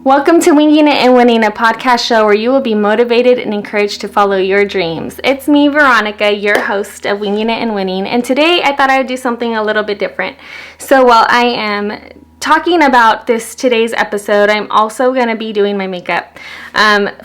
Welcome to Winging It and Winning, a podcast show where you will be motivated and encouraged to follow your dreams. It's me, Veronica, your host of Winging It and Winning, and today I thought I would do something a little bit different. So while I am talking about today's episode, I'm also going to be doing my makeup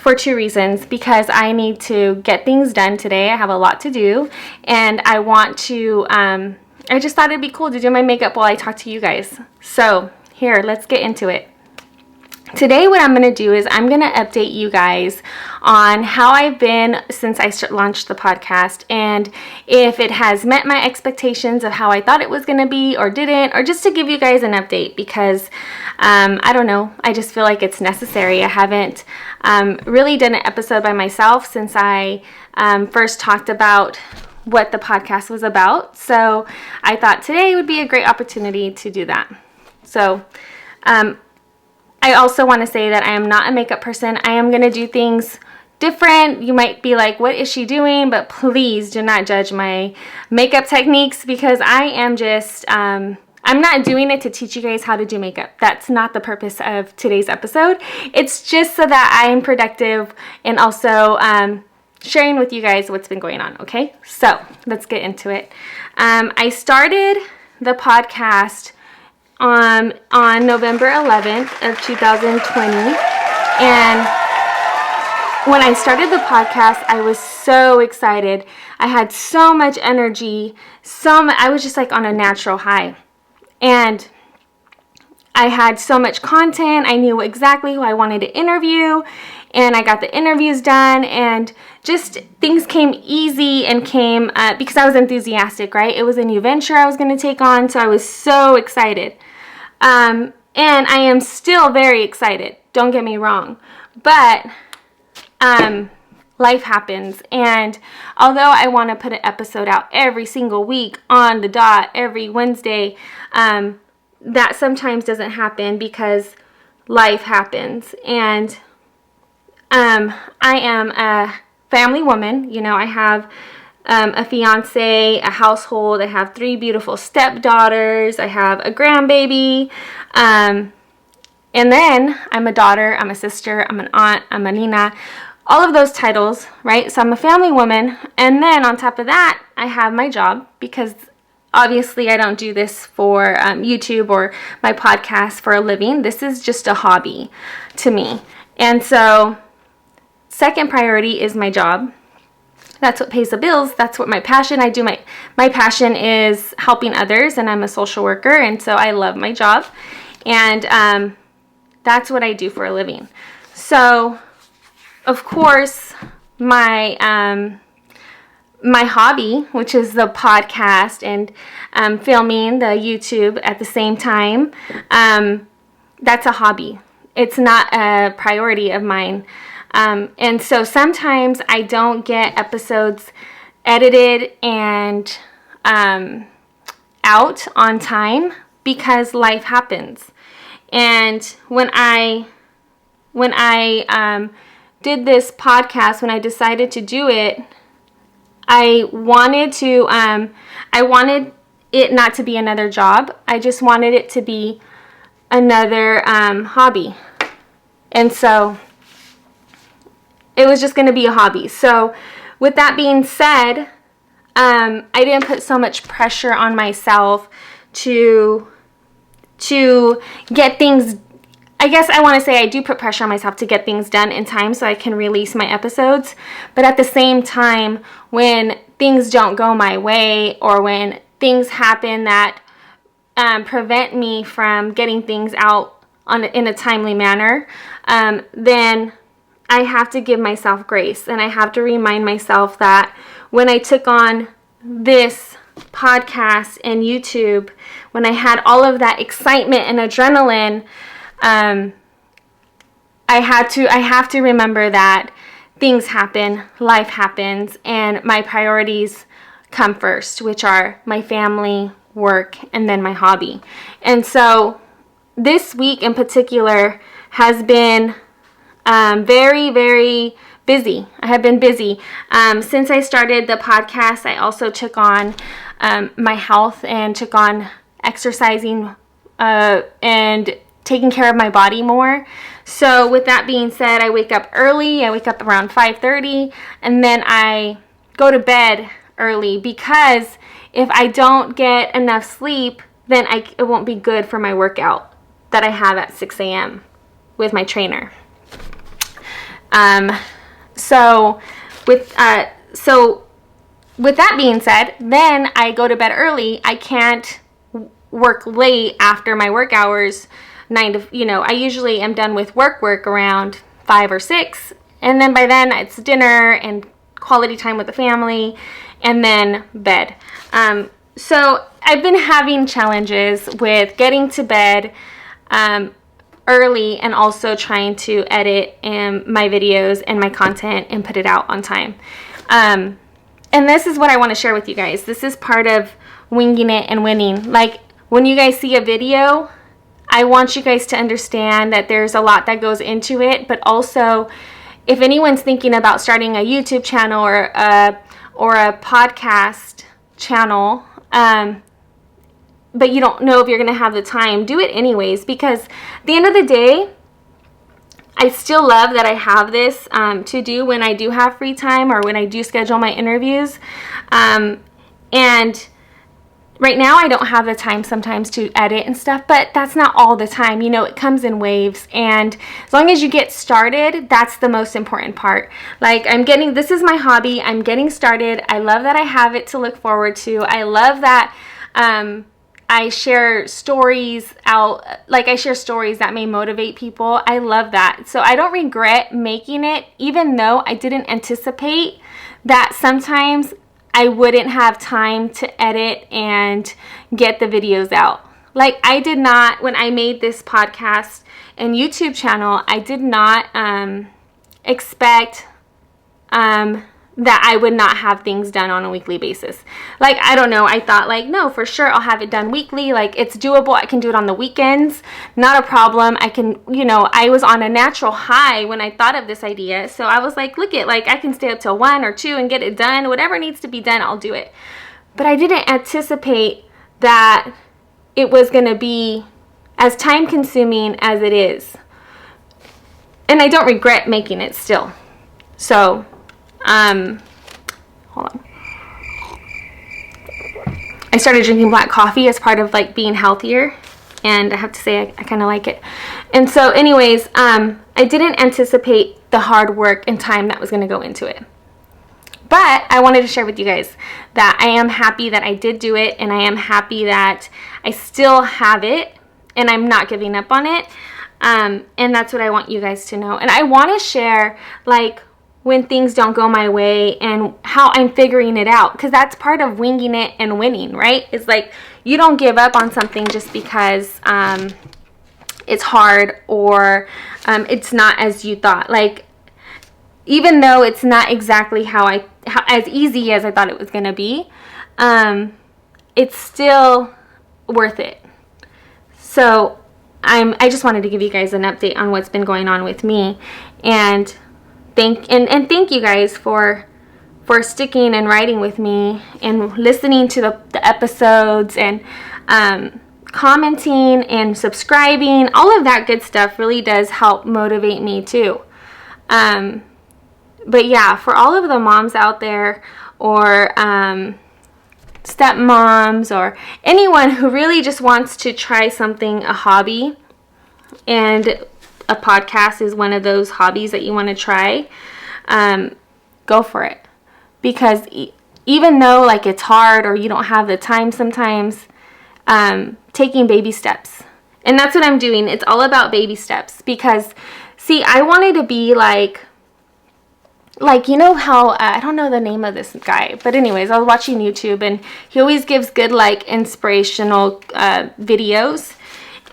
for two reasons. Because I need to get things done today. I have a lot to do, and I want to, I just thought it'd be cool to do my makeup while I talk to you guys. So here, let's get into it. Today what I'm going to do is I'm going to update you guys on how I've been since I launched the podcast, and if it has met my expectations of how I thought it was going to be or didn't, or just to give you guys an update because I don't know, I just feel like it's necessary. I haven't really done an episode by myself since I first talked about what the podcast was about, so I thought today would be a great opportunity to do that. So I also want to say that I am not a makeup person. I am going to do things different. You might be like, what is she doing? But please do not judge my makeup techniques, because I am just, I'm not doing it to teach you guys how to do makeup. That's not the purpose of today's episode. It's just so that I am productive and also sharing with you guys what's been going on, okay? So let's get into it. I started the podcast on November 11th of 2020, and when I started the podcast, I was so excited. I had so much energy, I was just like on a natural high, and I had so much content. I knew exactly who I wanted to interview, and I got the interviews done, and just things came easy and came because I was enthusiastic, right? It was a new venture I was going to take on, so I was so excited. And I am still very excited, don't get me wrong, but life happens, and although I want to put an episode out every single week on the dot every Wednesday, that sometimes doesn't happen because life happens. And I am a family woman. You know, I have a fiance, a household. I have 3 beautiful stepdaughters. I have a grandbaby. And then I'm a daughter, I'm a sister, I'm an aunt, I'm a nina. All of those titles, right? So I'm a family woman. And then on top of that, I have my job, because obviously I don't do this for YouTube or my podcast for a living. This is just a hobby to me. And so second priority is my job. That's what pays the bills. That's what my passion. I do my passion is helping others, and I'm a social worker, and so I love my job, and that's what I do for a living. So, of course, my hobby, which is the podcast and filming the YouTube at the same time, that's a hobby. It's not a priority of mine. And so sometimes I don't get episodes edited and out on time because life happens. And when I did this podcast, when I decided to do it, I wanted it not to be another job. I just wanted it to be another hobby. And so it was just going to be a hobby. So with that being said, I didn't put so much pressure on myself to get things. I guess I want to say I do put pressure on myself to get things done in time so I can release my episodes. But at the same time, when things don't go my way, or when things happen that prevent me from getting things out in a timely manner, then I have to give myself grace, and I have to remind myself that when I took on this podcast and YouTube, when I had all of that excitement and adrenaline, I have to remember that things happen, life happens, and my priorities come first, which are my family, work, and then my hobby. And so this week in particular has been very, very busy. I have been busy. Since I started the podcast, I also took on my health and took on exercising and taking care of my body more. So with that being said, I wake up early. I wake up around 5:30, and then I go to bed early, because if I don't get enough sleep, then it won't be good for my workout that I have at 6 a.m. with my trainer. So with that being said, then I go to bed early. I can't work late after my work hours, I usually am done with work around 5 or 6, and then by then it's dinner and quality time with the family, and then bed. So I've been having challenges with getting to bed early, and also trying to edit my videos and my content and put it out on time. And this is what I want to share with you guys. This is part of winging it and winning. Like, when you guys see a video, I want you guys to understand that there's a lot that goes into it, but also if anyone's thinking about starting a YouTube channel or a podcast channel, but you don't know if you're going to have the time, do it anyways, because at the end of the day, I still love that I have this to do when I do have free time, or when I do schedule my interviews. And right now I don't have the time sometimes to edit and stuff, but that's not all the time. It comes in waves, and as long as you get started, that's the most important part. Like, this is my hobby. I'm getting started. I love that I have it to look forward to. I love that I share stories that may motivate people. I love that. So I don't regret making it, even though I didn't anticipate that sometimes I wouldn't have time to edit and get the videos out. Like, I did not, when I made this podcast and YouTube channel, I did not expect that I would not have things done on a weekly basis. Like, I don't know, I thought, like, no, for sure I'll have it done weekly. Like, it's doable. I can do it on the weekends. Not a problem. I can, I was on a natural high when I thought of this idea. So I was like, look it, like, I can stay up till 1 or 2 and get it done. Whatever needs to be done, I'll do it. But I didn't anticipate that it was going to be as time consuming as it is. And I don't regret making it still. So, hold on. I started drinking black coffee as part of, like, being healthier, and I have to say I kind of like it. And so anyways, I didn't anticipate the hard work and time that was going to go into it. But I wanted to share with you guys that I am happy that I did do it, and I am happy that I still have it, and I'm not giving up on it. And that's what I want you guys to know. And I want to share, like, when things don't go my way and how I'm figuring it out, because that's part of winging it and winning, right? It's like, you don't give up on something just because it's hard, or it's not as you thought. Like, even though it's not exactly as easy as I thought it was going to be, it's still worth it. So I just wanted to give you guys an update on what's been going on with me, and thank you guys for sticking and writing with me and listening to the episodes, and commenting and subscribing. All of that good stuff really does help motivate me too. But yeah, for all of the moms out there, or stepmoms, or anyone who really just wants to try something, a hobby, and a podcast is one of those hobbies that you want to try, go for it. Because even though, like, it's hard, or you don't have the time sometimes, taking baby steps. And that's what I'm doing. It's all about baby steps. Because, see, I wanted to be like, you know how, I don't know the name of this guy, but anyways, I was watching YouTube, and he always gives good, like, inspirational videos.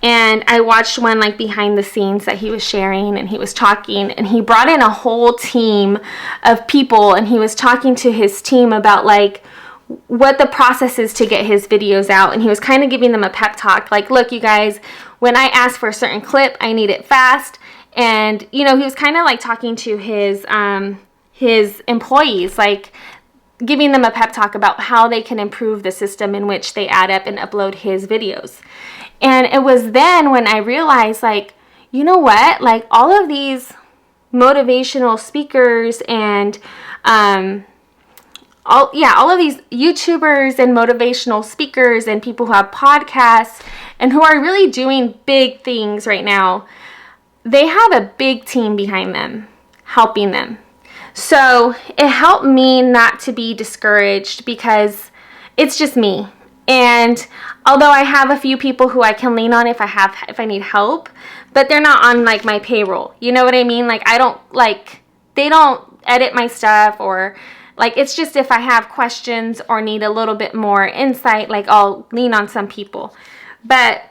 And I watched one, like, behind the scenes that he was sharing, and he was talking, and he brought in a whole team of people, and he was talking to his team about, like, what the process is to get his videos out. And he was kind of giving them a pep talk, like, look, you guys, when I ask for a certain clip, I need it fast. And, he was kind of like talking to his employees, like, giving them a pep talk about how they can improve the system in which they add up and upload his videos. And it was then when I realized, like, you know what? Like, all of these motivational speakers and all of these YouTubers and motivational speakers and people who have podcasts and who are really doing big things right now, they have a big team behind them helping them. So it helped me not to be discouraged because it's just me. And although I have a few people who I can lean on if I need help, but they're not on like my payroll. You know what I mean? Like they don't edit my stuff, or like, it's just if I have questions or need a little bit more insight, like I'll lean on some people. But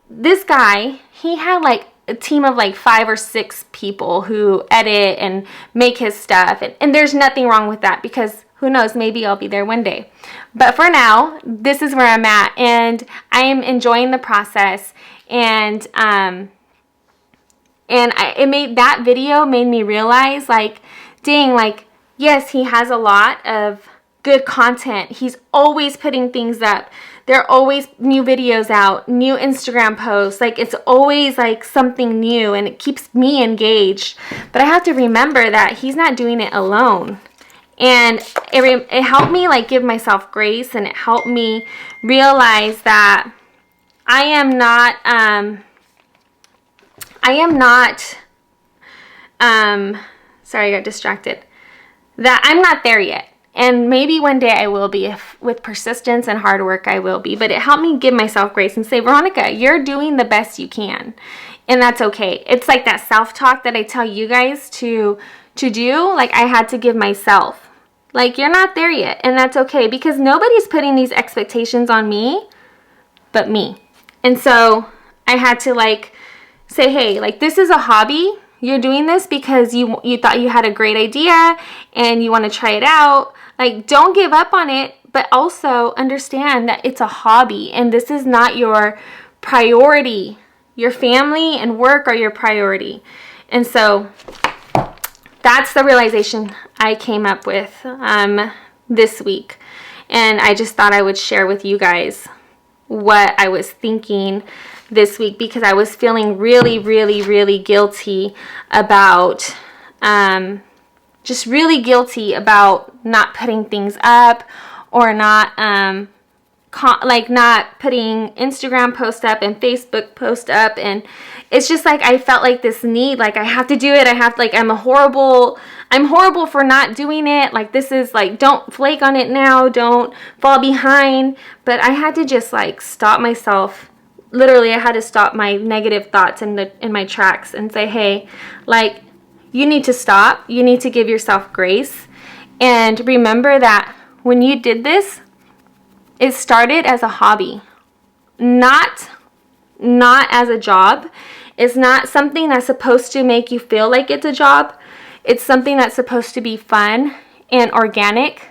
this guy, he had like a team of like 5 or 6 people who edit and make his stuff. And there's nothing wrong with that, because who knows, maybe I'll be there one day. But for now, this is where I'm at, and I am enjoying the process. And that video made me realize, like, dang, like, yes, he has a lot of good content. He's always putting things up. There are always new videos out, new Instagram posts. Like, it's always like something new, and it keeps me engaged. But I have to remember that he's not doing it alone. And it helped me like give myself grace, and it helped me realize that I am not sorry, I got distracted. That I'm not there yet. And maybe one day I will be, if with persistence and hard work I will be. But it helped me give myself grace and say, Veronica, you're doing the best you can. And that's okay. It's like that self-talk that I tell you guys to do. Like, I had to give myself. Like, you're not there yet. And that's okay, because nobody's putting these expectations on me but me. And so I had to like say, hey, like, this is a hobby. You're doing this because you thought you had a great idea and you want to try it out. Like, don't give up on it, but also understand that it's a hobby and this is not your priority. Your family and work are your priority. And so that's the realization I came up with this week. And I just thought I would share with you guys what I was thinking this week, because I was feeling really, really, really guilty about, just really guilty about not putting things up, or not, not putting Instagram post up and Facebook post up. And it's just like, I felt like this need, like I have to do it. I'm horrible for not doing it. Like, this is like, don't flake on it now. Don't fall behind. But I had to just like stop myself. Literally, I had to stop my negative thoughts in my tracks and say, hey, like, you need to stop. You need to give yourself grace. And remember that when you did this, it started as a hobby, not as a job. It's not something that's supposed to make you feel like it's a job. It's something that's supposed to be fun and organic.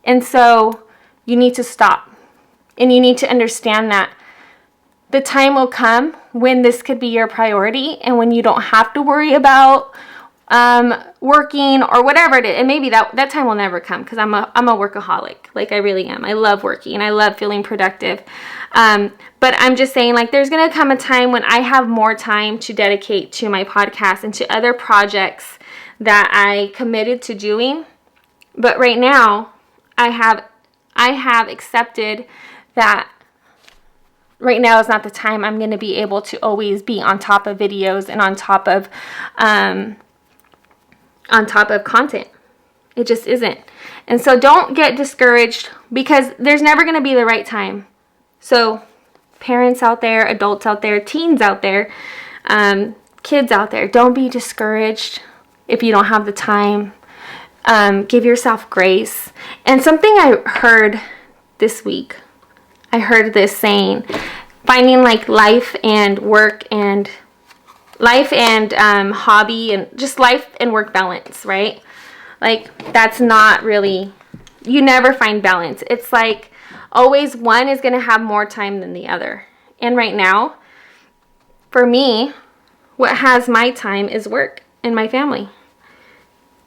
And so you need to stop. And you need to understand that the time will come when this could be your priority, and when you don't have to worry about working or whatever it is. And maybe that time will never come, because I'm a workaholic. Like, I really am. I love working and I love feeling productive. But I'm just saying, like, there's going to come a time when I have more time to dedicate to my podcast and to other projects that I committed to doing. But right now, I have accepted that right now is not the time I'm going to be able to always be on top of videos and on top of content. It just isn't. And so don't get discouraged, because there's never going to be the right time. So parents out there, adults out there, teens out there, kids out there, don't be discouraged if you don't have the time. Give yourself grace. And something I heard this week, I heard this saying, finding like life and work and hobby and just life and work balance, right? Like, that's not really, you never find balance. It's like always one is going to have more time than the other. And right now, for me, what has my time is work and my family.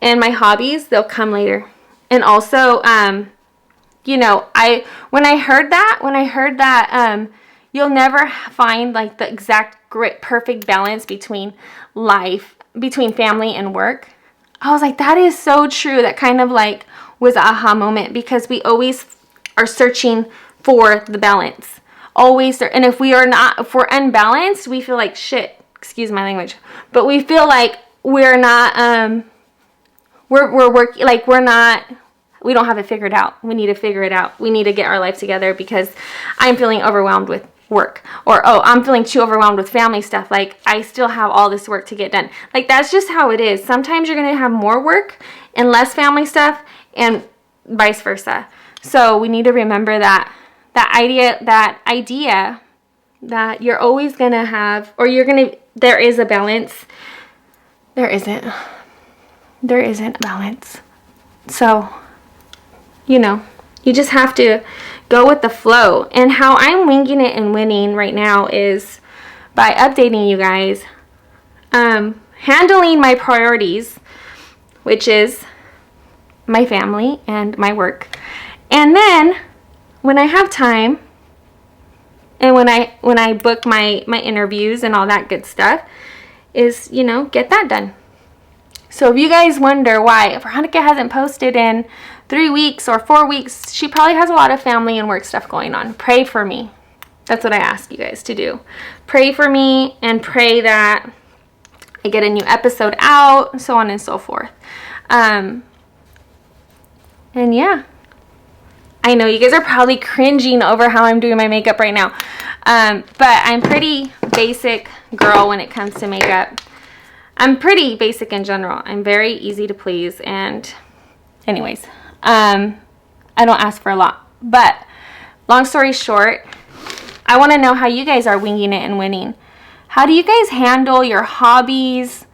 And my hobbies, they'll come later. And also, you know, when I heard that, you'll never find like the exact great perfect balance between family and work. I was like, that is so true. That kind of like was an aha moment, because we always are searching for the balance. Always. And if we're unbalanced, we feel like shit. Excuse my language. But we feel like we're not, we're working, like we don't have it figured out. We need to figure it out. We need to get our life together, because I'm feeling overwhelmed with work, or I'm feeling too overwhelmed with family stuff. Like, I still have all this work to get done. Like, that's just how it is. Sometimes you're going to have more work and less family stuff, and vice versa. So we need to remember that idea that you're always going to have, or there is a balance. There isn't a balance. So, you know, you just have to go with the flow. And how I'm winging it and winning right now is by updating you guys, handling my priorities, which is my family and my work. And then when I have time, and when I book my interviews and all that good stuff, is, you know, get that done. So if you guys wonder why Veronica hasn't posted in 3 weeks or 4 weeks, she probably has a lot of family and work stuff going on. Pray for me. That's what I ask you guys to do. Pray for me, and pray that I get a new episode out, so on and so forth. And yeah, I know you guys are probably cringing over how I'm doing my makeup right now. But I'm pretty basic girl when it comes to makeup. I'm pretty basic in general. I'm very easy to please. And anyways, I don't ask for a lot. But long story short, I want to know how you guys are winging it and winning. How do you guys handle your hobbies,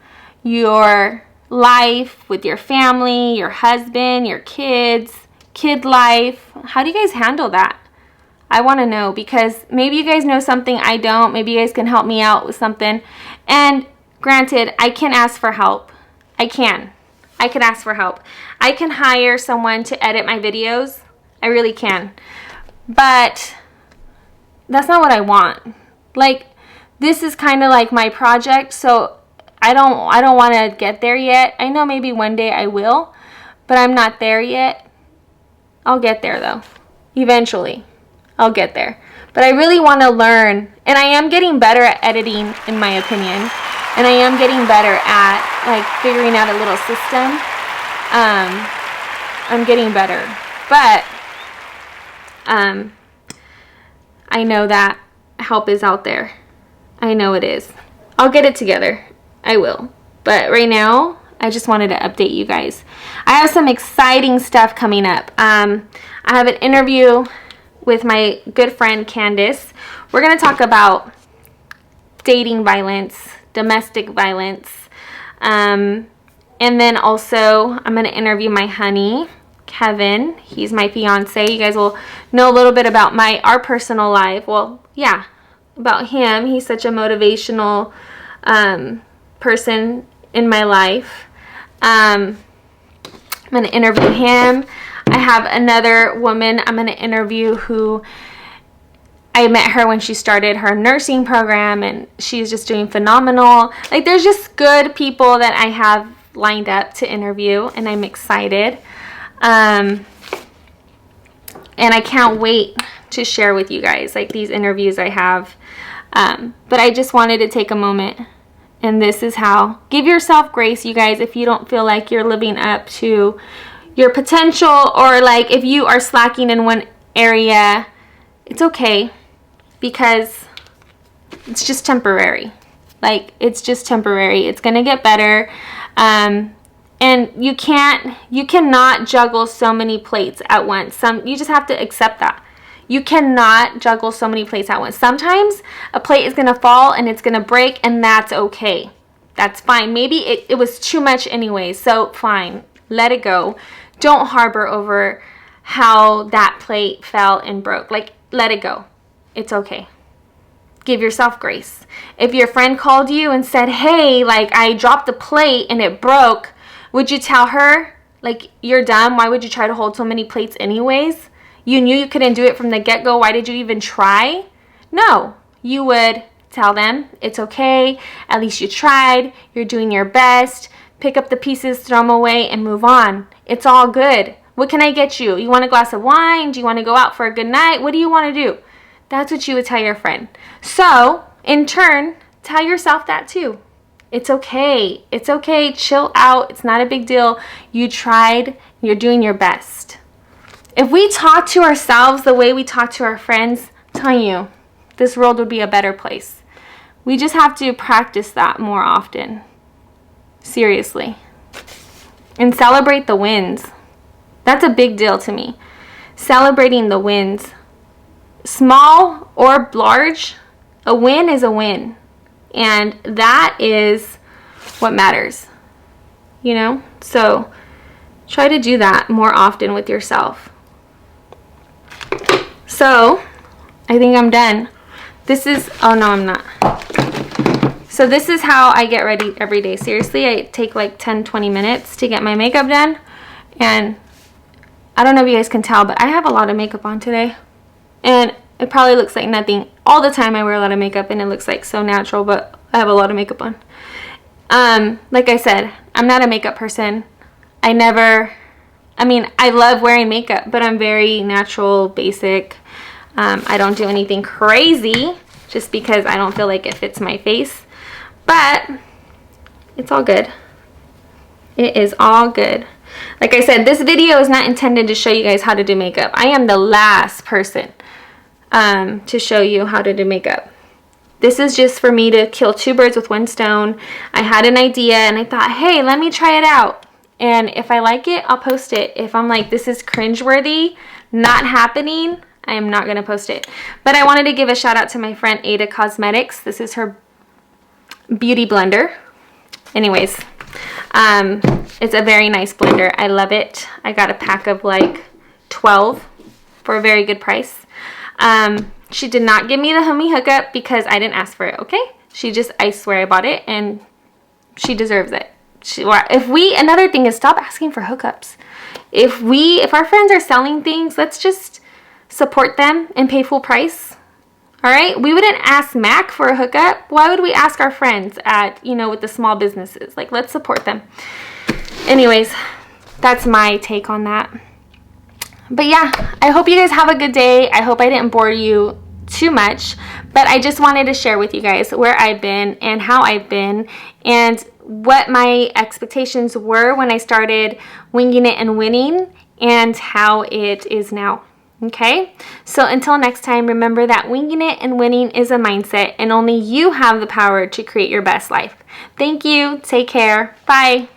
your life with your family, your husband, your kids, kid life? How do you guys handle that? I want to know, because maybe you guys know something I don't. Maybe you guys can help me out with something. And granted, I can ask for help. I could ask for help. I can hire someone to edit my videos. I really can. But that's not what I want. Like, this is kind of like my project, so I don't want to get there yet. I know maybe one day I will, but I'm not there yet. I'll get there though. Eventually, I'll get there. But I really want to learn, and I am getting better at editing, in my opinion. And I am getting better at like figuring out a little system. I'm getting better, but I know that help is out there. I know it is. I'll get it together. I will. But right now, I just wanted to update you guys. I have some exciting stuff coming up. I have an interview with my good friend Candace. We're going to talk about dating violence, domestic violence. And then also, I'm going to interview my honey, Kevin. He's my fiance. You guys will know a little bit about our personal life. Well, yeah, about him. He's such a motivational person in my life. I'm going to interview him. I have another woman I'm going to interview who I met her when she started her nursing program, and she's just doing phenomenal. Like, there's just good people that I have lined up to interview, and I'm excited. And I can't wait to share with you guys, like, these interviews I have. But I just wanted to take a moment, and this is how. Give yourself grace, you guys, if you don't feel like you're living up to your potential, or like if you are slacking in one area. It's okay, because it's just temporary. Like, it's just temporary. It's gonna get better. And you cannot juggle so many plates at once. You just have to accept that. You cannot juggle so many plates at once. Sometimes a plate is gonna fall and it's gonna break, and that's okay. That's fine. Maybe it was too much anyway, so fine. Let it go. Don't harbor over how that plate fell and broke. Like, let it go. It's okay. Give yourself grace. If your friend called you and said, hey, like, I dropped the plate and it broke, would you tell her, Like, you're dumb. Why would you try to hold so many plates anyways? You knew you couldn't do it from the get-go. Why did you even try? No, you would tell them it's okay. At least you tried. You're doing your best. Pick up the pieces, throw them away, and move on. It's all good. What can I get you? You want a glass of wine? Do you want to go out for a good night? What do you want to do? That's what you would tell your friend. So, in turn, tell yourself that too. It's okay. It's okay. Chill out. It's not a big deal. You tried. You're doing your best. If we talk to ourselves the way we talk to our friends, I'm telling you, this world would be a better place. We just have to practice that more often. Seriously. And celebrate the wins. That's a big deal to me. Celebrating the wins. Small or large, a win is a win. And that is what matters. You know? So try to do that more often with yourself. So I think I'm done. Oh no, I'm not. So this is how I get ready every day. Seriously, I take like 10-20 minutes to get my makeup done. And I don't know if you guys can tell, but I have a lot of makeup on today. And it probably looks like nothing. All the time I wear a lot of makeup and it looks like so natural, but I have a lot of makeup on. Like I said, I'm not a makeup person. I love wearing makeup, but I'm very natural, basic. I don't do anything crazy just because I don't feel like it fits my face. But it's all good. It is all good. Like I said, this video is not intended to show you guys how to do makeup. I am the last person to show you how to do makeup. This is just for me to kill two birds with one stone. I had an idea and I thought, hey, let me try it out. And if I like it, I'll post it. If I'm like, this is cringeworthy, not happening, I am not going to post it. But I wanted to give a shout out to my friend Ada Cosmetics. This is her beauty blender. Anyways, it's a very nice blender. I love it. I got a pack of like 12 for a very good price. She did not give me the homie hookup because I didn't ask for it, okay? I swear I bought it and she deserves it. Another thing is stop asking for hookups. If our friends are selling things, let's just support them and pay full price. All right? We wouldn't ask Mac for a hookup. Why would we ask our friends with the small businesses? Like, let's support them. Anyways, that's my take on that. But yeah, I hope you guys have a good day. I hope I didn't bore you too much, but I just wanted to share with you guys where I've been and how I've been and what my expectations were when I started winging it and winning and how it is now. Okay, so until next time, remember that winging it and winning is a mindset and only you have the power to create your best life. Thank you. Take care. Bye.